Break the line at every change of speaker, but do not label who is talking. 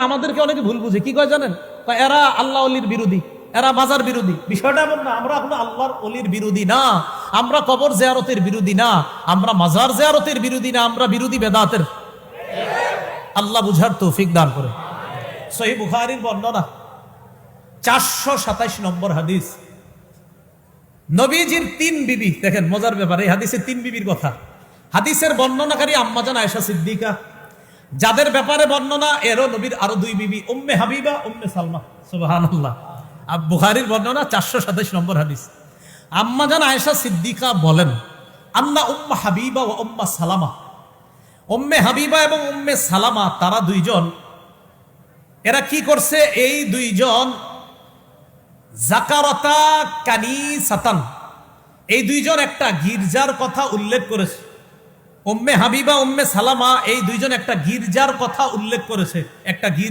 আমাদেরকে অনেকে ভুল বুঝে, কি কয় জানেন? এরা আল্লাহ অলির বিরোধী, এরা মাজার বিরোধী। বিষয়টা এমন না, আমরা এখন আল্লাহর অলির বিরোধী না, আমরা কবর জিয়ারতের বিরোধী না, আমরা মাজার জিয়ারতের বিরোধী না, আমরা বিরোধী বেদাতের। আল্লাহ বুঝার তৌফিক দান করে। সহিহ বুখারীর বর্ণনা 427 নম্বর হাদিস। নবীজির 3 বিবি, দেখেন মজার ব্যাপার, এই হাদিসে 3 বিবির কথা। হাদিসের বর্ণনাকারী আম্মাজান আয়েশা সিদ্দিকা, যাদের ব্যাপারে বর্ণনা এরও নবীর আরো 2 বিবি, উম্মে হাবিবা, উম্মে সালমা। সুবহানাল্লাহ। বুখারীর বর্ণনা 427 নম্বর হাদিস। আম্মাজান আয়েশা সিদ্দিকা বলেন, আন্না উম্মে হাবিবা ওয়া উম্মে সালামা, উম্মে হাবিবা এবং উম্মে সালামা, তারা দুইজন, এরা কি করছে? এই দুইজন যাকারাতা কানিসাতান, এই দুইজন একটা গির্জার কথা উল্লেখ করেছে। উম্মে হাবিবা, উম্মে সালামা, এই দুইজন একটা গির্জার কথা উল্লেখ করেছে, একটা